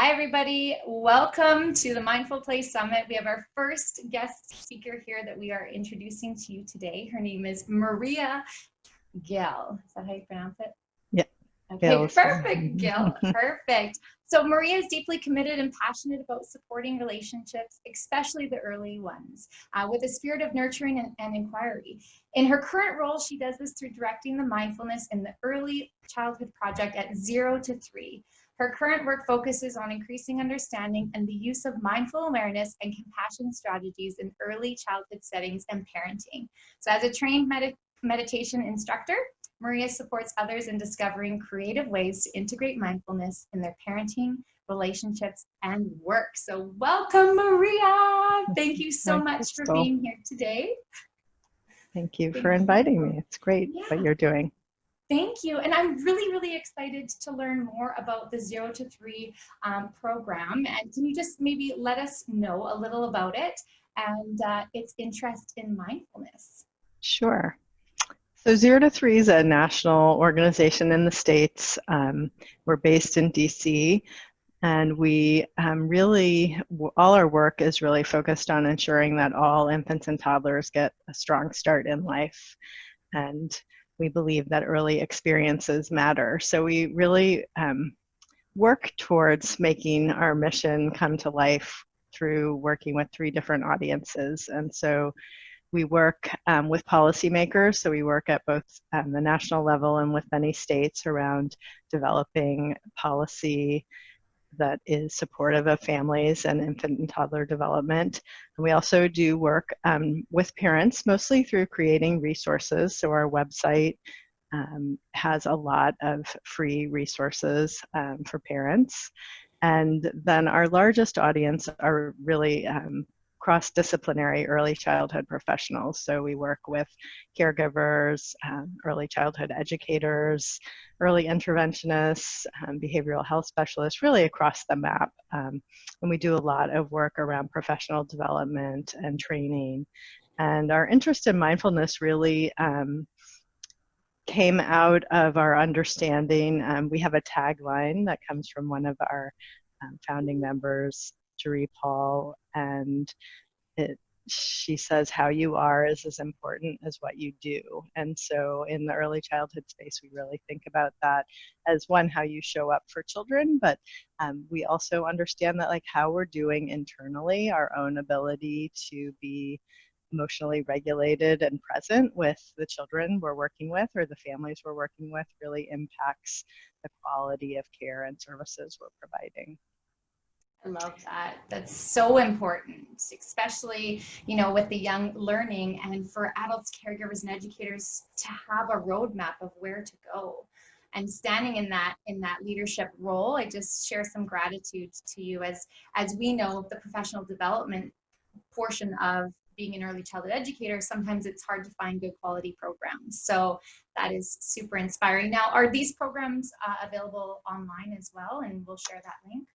Hi, everybody. Welcome to the Mindful Place Summit. We have our first guest speaker here that we are introducing to you today. Her name is Maria Gehl. Is that how you pronounce it? Yeah. Okay, Gehl. perfect, Gehl. Perfect. So Maria is deeply committed and passionate about supporting relationships, especially the early ones, with a spirit of nurturing and inquiry. In her current role, she does this through directing the mindfulness in the Early Childhood Project at 0 to 3. Her current work focuses on increasing understanding and the use of mindful awareness and compassion strategies in early childhood settings and parenting. So as a trained meditation instructor, Maria supports others in discovering creative ways to integrate mindfulness in their parenting, relationships, and work. So welcome, Maria. Thank you so much for being here today. Thank you for inviting me. It's great what you're doing. Thank you. And I'm really, really excited to learn more about the 0 to 3 program. And can you just maybe let us know a little about it and its interest in mindfulness? Sure. So 0 to 3 is a national organization in the States. We're based in DC, and we all our work is really focused on ensuring that all infants and toddlers get a strong start in life. And we believe that early experiences matter. So we really work towards making our mission come to life through working with 3 different audiences. And so we work with policymakers, so we work at both the national level and with many states around developing policy that is supportive of families and infant and toddler development. And we also do work with parents, mostly through creating resources. So our website has a lot of free resources for parents. And then our largest audience are really cross-disciplinary early childhood professionals. So we work with caregivers, early childhood educators, early interventionists, behavioral health specialists, really across the map. And we do a lot of work around professional development and training. And our interest in mindfulness really came out of our understanding. We have a tagline that comes from one of our founding members, Paul, and she says, how you are is as important as what you do. And so in the early childhood space, we really think about that as one, how you show up for children, but we also understand that like how we're doing internally, our own ability to be emotionally regulated and present with the children we're working with or the families we're working with really impacts the quality of care and services we're providing. I love that. That's so important, especially, with the young learning and for adults, caregivers, and educators to have a roadmap of where to go. And standing in that leadership role, I just share some gratitude to you as we know the professional development portion of being an early childhood educator, sometimes it's hard to find good quality programs. So that is super inspiring. Now, are these programs available online as well? And we'll share that link.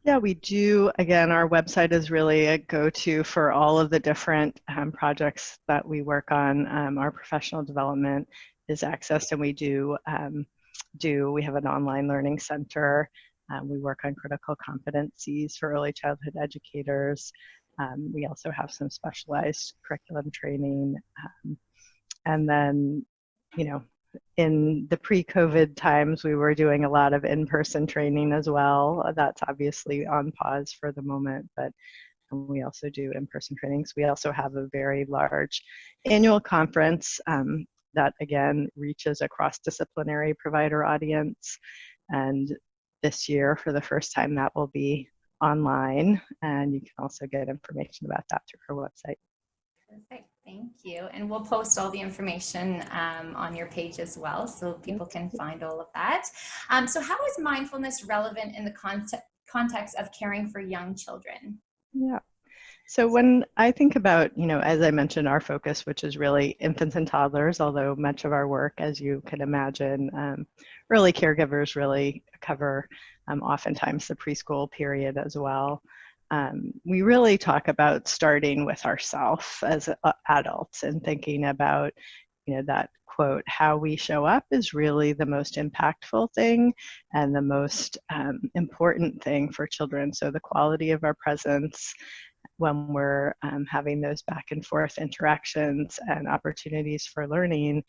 Yeah, we do. Again, our website is really a go-to for all of the different projects that we work on. Our professional development is accessed, and we we have an online learning center. We work on critical competencies for early childhood educators. We also have some specialized curriculum training. And then, in the pre-COVID times, we were doing a lot of in-person training as well. That's obviously on pause for the moment, but we also do in-person trainings. We also have a very large annual conference that, again, reaches a cross-disciplinary provider audience. And this year, for the first time, that will be online, and you can also get information about that through our website. Perfect, thank you. And we'll post all the information on your page as well, so people can find all of that. So how is mindfulness relevant in the context of caring for young children? Yeah. So when I think about, as I mentioned, our focus, which is really infants and toddlers, although much of our work, as you can imagine, early caregivers really cover oftentimes the preschool period as well. We really talk about starting with ourselves as adults and thinking about, that quote, how we show up is really the most impactful thing and the most important thing for children. So the quality of our presence when we're having those back and forth interactions and opportunities for learning,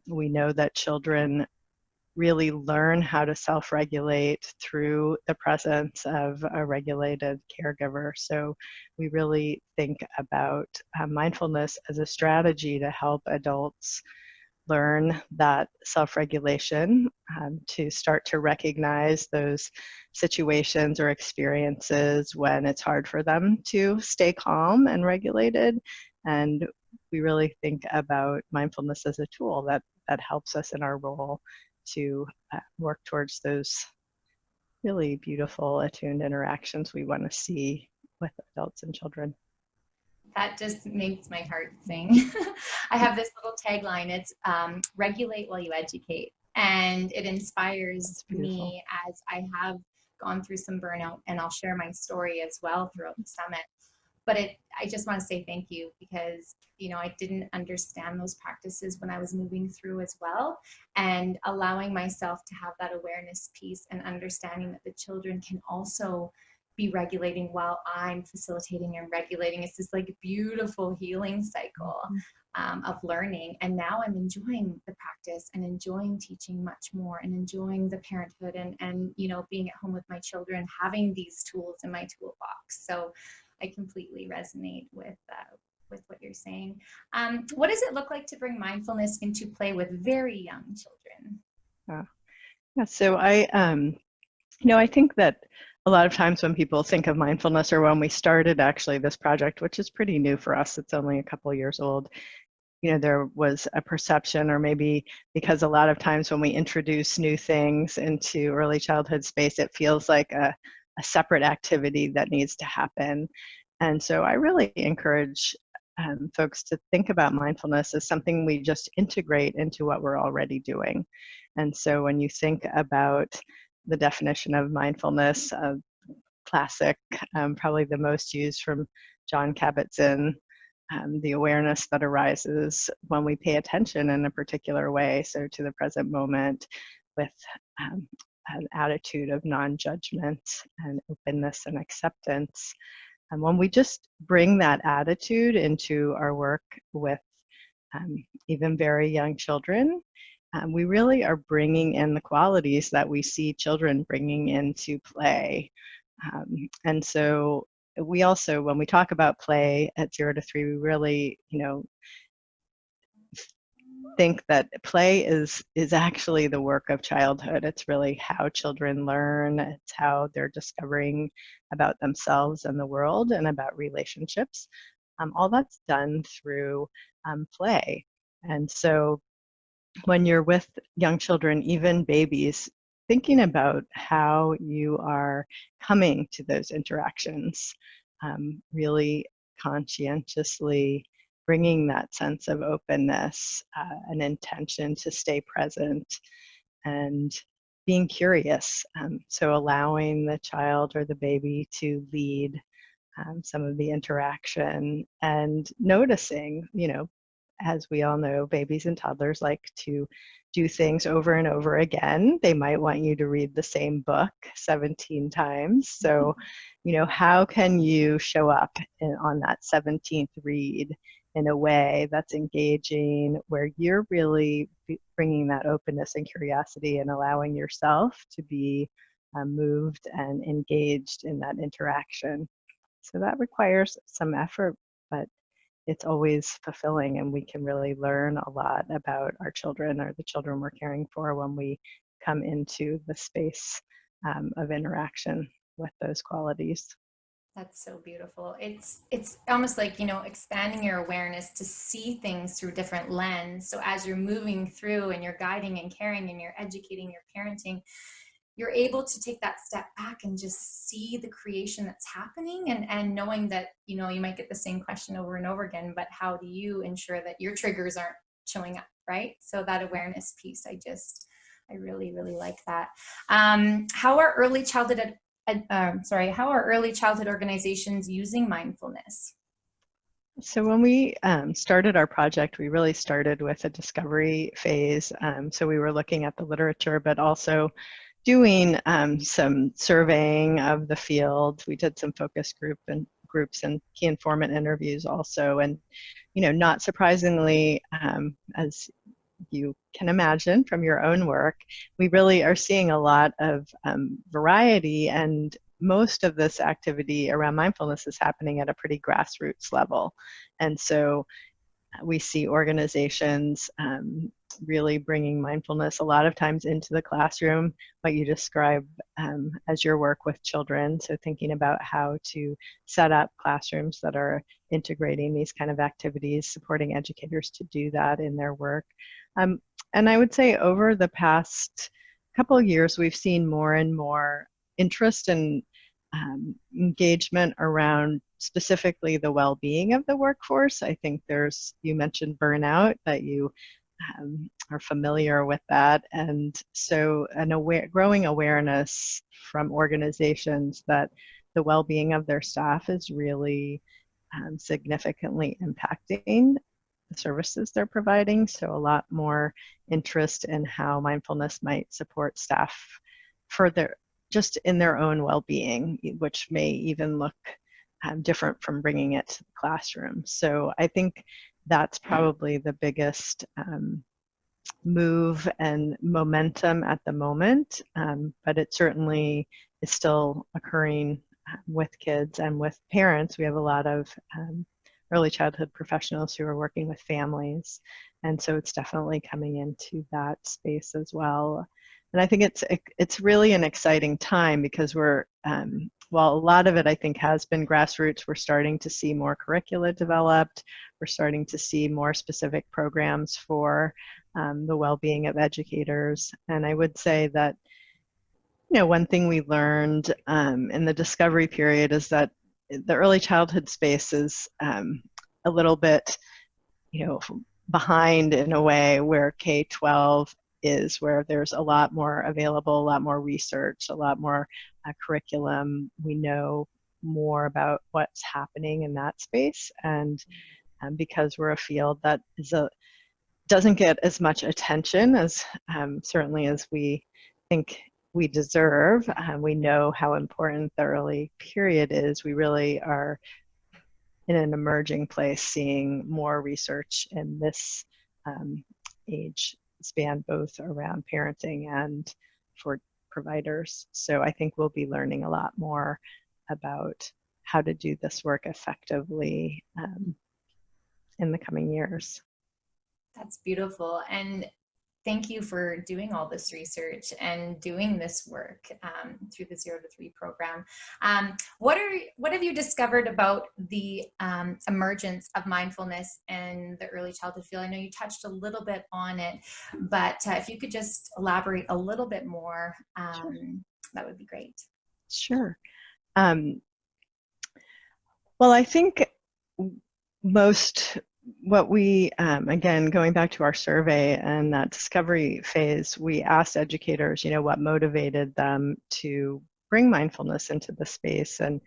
we know that children really learn how to self-regulate through the presence of a regulated caregiver. So we really think about mindfulness as a strategy to help adults learn that self-regulation, to start to recognize those situations or experiences when it's hard for them to stay calm and regulated. And we really think about mindfulness as a tool that helps us in our role to work towards those really beautiful, attuned interactions we want to see with adults and children. That just makes my heart sing. I have this little tagline. It's regulate while you educate. And it inspires me as I have gone through some burnout, and I'll share my story as well throughout the summit. But I just want to say thank you, because, I didn't understand those practices when I was moving through as well. And allowing myself to have that awareness piece and understanding that the children can also be regulating while I'm facilitating and regulating. It's this like beautiful healing cycle of learning. And now I'm enjoying the practice and enjoying teaching much more and enjoying the parenthood and being at home with my children, having these tools in my toolbox. So I completely resonate with what you're saying. What does it look like to bring mindfulness into play with very young children? Yeah, so I think that a lot of times when people think of mindfulness, or when we started actually this project, which is pretty new for us, it's only a couple of years old, there was a perception, or maybe because a lot of times when we introduce new things into early childhood space, it feels like a separate activity that needs to happen. And so I really encourage folks to think about mindfulness as something we just integrate into what we're already doing. And so when you think about the definition of mindfulness, classic, probably the most used from Jon Kabat-Zinn, the awareness that arises when we pay attention in a particular way, so to the present moment, with an attitude of non-judgment and openness and acceptance. And when we just bring that attitude into our work with even very young children, we really are bringing in the qualities that we see children bringing into play. And so we also, when we talk about play at 0 to 3, we really, think that play is actually the work of childhood. It's really how children learn. It's how they're discovering about themselves and the world and about relationships. All that's done through play. And so when you're with young children, even babies, thinking about how you are coming to those interactions, really conscientiously bringing that sense of openness, an intention to stay present, and being curious. So allowing the child or the baby to lead some of the interaction, and noticing, as we all know, babies and toddlers like to do things over and over again. They might want you to read the same book 17 times. So, how can you show up on that 17th read in a way that's engaging, where you're really bringing that openness and curiosity and allowing yourself to be moved and engaged in that interaction. So that requires some effort, but it's always fulfilling, and we can really learn a lot about our children or the children we're caring for when we come into the space of interaction with those qualities. That's so beautiful. It's almost like, expanding your awareness to see things through different lens. So as you're moving through and you're guiding and caring and you're educating, you're parenting, you're able to take that step back and just see the creation that's happening, and knowing that, you might get the same question over and over again, but how do you ensure that your triggers aren't showing up, right? So that awareness piece, I really, really like that. How are early childhood organizations using mindfulness? So when we started our project, we really started with a discovery phase. So we were looking at the literature, but also doing some surveying of the field. We did some focus groups and key informant interviews also. And, not surprisingly, as you can imagine from your own work, we really are seeing a lot of variety, and most of this activity around mindfulness is happening at a pretty grassroots level. And so we see organizations really bringing mindfulness a lot of times into the classroom, what you describe as your work with children. So thinking about how to set up classrooms that are integrating these kind of activities, supporting educators to do that in their work. Um, and I would say over the past couple of years, we've seen more and more interest and engagement around specifically the well-being of the workforce. I think you mentioned burnout, that you are familiar with that. And so growing awareness from organizations that the well-being of their staff is really significantly impacting the services they're providing. So a lot more interest in how mindfulness might support staff for just in their own well-being, which may even look different from bringing it to the classroom. So I think that's probably the biggest move and momentum at the moment, but it certainly is still occurring with kids and with parents. We have a lot of early childhood professionals who are working with families, and so it's definitely coming into that space as well. And I think it's really an exciting time because while a lot of it I think has been grassroots, we're starting to see more curricula developed. We're starting to see more specific programs for the well-being of educators. And I would say that, one thing we learned in the discovery period is that the early childhood space is a little bit, behind in a way where K-12 is, where there's a lot more available, a lot more research, a lot more curriculum. We know more about what's happening in that space. And because we're a field that doesn't get as much attention as certainly as we think we deserve. We know how important the early period is. We really are in an emerging place, seeing more research in this age span, both around parenting and for providers. So I think we'll be learning a lot more about how to do this work effectively in the coming years. That's beautiful. And thank you for doing all this research and doing this work through the 0 to 3 program. What have you discovered about the emergence of mindfulness in the early childhood field? I know you touched a little bit on it, but if you could just elaborate a little bit more, Sure. That would be great. Sure. Well, I think what we, again, going back to our survey and that discovery phase, we asked educators, what motivated them to bring mindfulness into the space. And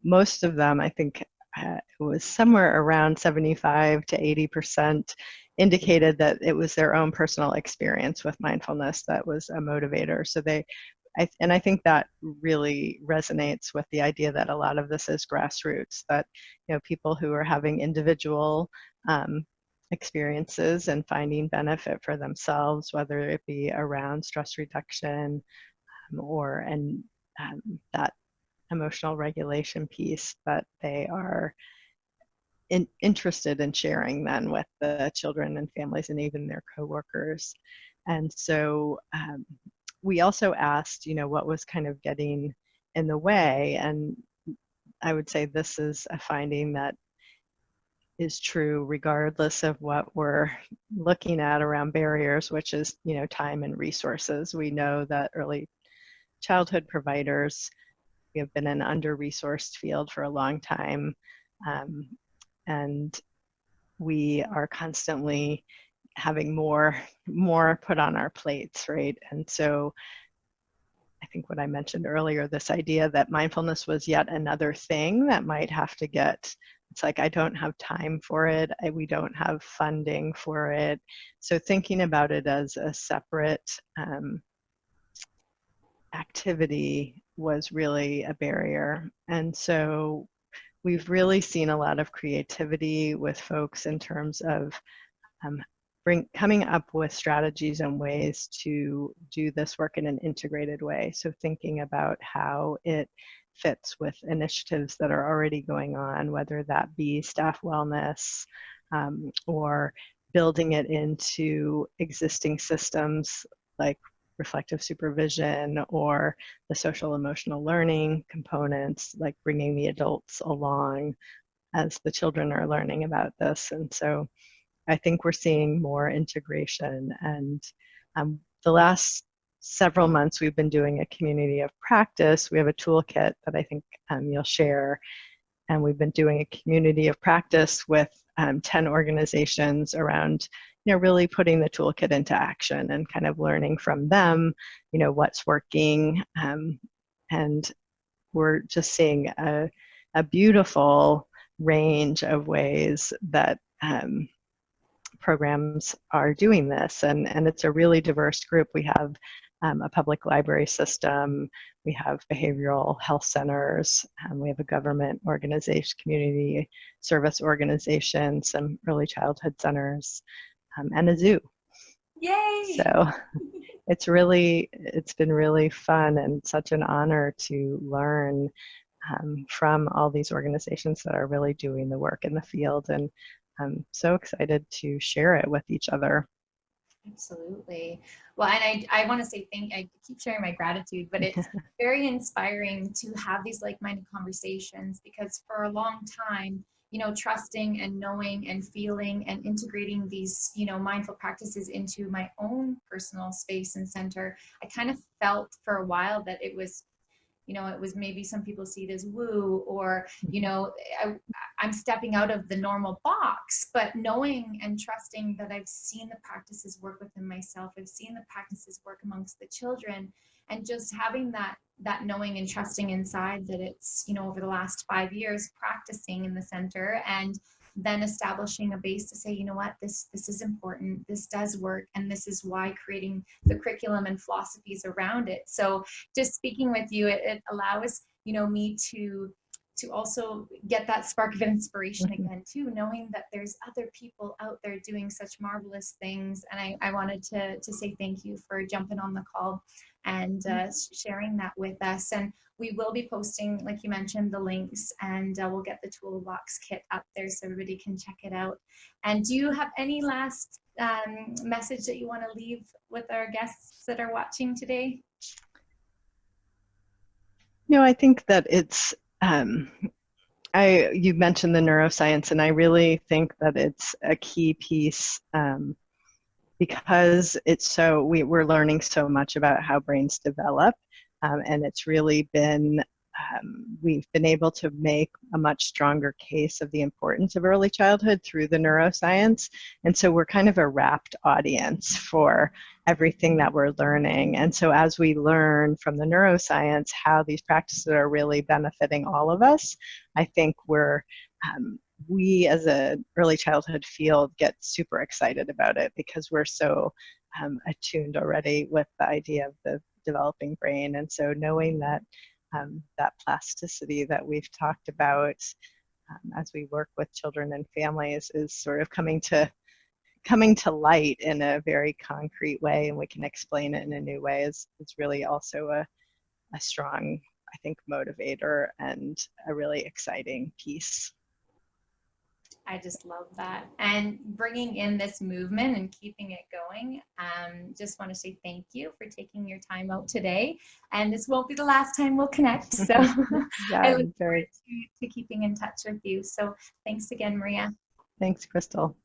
most of them, I think it was somewhere around 75 to 80% indicated that it was their own personal experience with mindfulness that was a motivator. So I think that really resonates with the idea that a lot of this is grassroots, that people who are having individual experiences and finding benefit for themselves, whether it be around stress reduction or that emotional regulation piece, that they are interested in sharing then with the children and families and even their coworkers. And so we also asked, what was kind of getting in the way. And I would say this is a finding that is true regardless of what we're looking at around barriers, which is, time and resources. We know that early childhood providers, we have been an under-resourced field for a long time. And we are constantly having more put on our plates, right? And so I think what I mentioned earlier, this idea that mindfulness was yet another thing that might have to get it's like, I don't have time for it. We don't have funding for it. So thinking about it as a separate activity was really a barrier. And so we've really seen a lot of creativity with folks in terms of um, coming up with strategies and ways to do this work in an integrated way. So thinking about how it fits with initiatives that are already going on, whether that be staff wellness or building it into existing systems like reflective supervision or the social emotional learning components, like bringing the adults along as the children are learning about this. And so I think we're seeing more integration. And the last several months, we've been doing a community of practice. We have a toolkit that I think you'll share. And we've been doing a community of practice with 10 organizations around, really putting the toolkit into action and kind of learning from them, what's working. And we're just seeing a beautiful range of ways that programs are doing this, and it's a really diverse group. We have a public library system, we have behavioral health centers, we have a government organization, community service organization, some early childhood centers, and a zoo. Yay! So it's been really fun and such an honor to learn from all these organizations that are really doing the work in the field, and I'm so excited to share it with each other. Absolutely. Well, and I want to say I keep sharing my gratitude, but it's very inspiring to have these like-minded conversations, because for a long time, trusting and knowing and feeling and integrating these, mindful practices into my own personal space and center, I kind of felt for a while that it was maybe some people see it as woo, or, I'm stepping out of the normal box. But knowing and trusting that I've seen the practices work within myself, I've seen the practices work amongst the children, and just having that knowing and trusting inside that it's, over the last 5 years practicing in the center, and then establishing a base to say, this is important, this does work, and this is why creating the curriculum and philosophies around it. So just speaking with you, it allows, me to also get that spark of inspiration again too, knowing that there's other people out there doing such marvelous things. And I wanted to say thank you for jumping on the call and sharing that with us. And we will be posting, like you mentioned, the links, and we'll get the toolbox kit up there so everybody can check it out. And do you have any last message that you want to leave with our guests that are watching today? I think that it's, you mentioned the neuroscience, and I really think that it's a key piece because we're learning so much about how brains develop, and it's really been, we've been able to make a much stronger case of the importance of early childhood through the neuroscience. And so we're kind of a rapt audience for everything that we're learning. And so as we learn from the neuroscience how these practices are really benefiting all of us, I think we as an early childhood field get super excited about it, because we're so attuned already with the idea of the developing brain. And so knowing that that plasticity that we've talked about as we work with children and families is sort of coming to light in a very concrete way, and we can explain it in a new way, is really also a strong, I think, motivator and a really exciting piece. I just love that. And bringing in this movement and keeping it going. Just want to say thank you for taking your time out today. And this won't be the last time we'll connect. So yeah, I look forward to keeping in touch with you. So thanks again, Maria. Thanks, Crystal.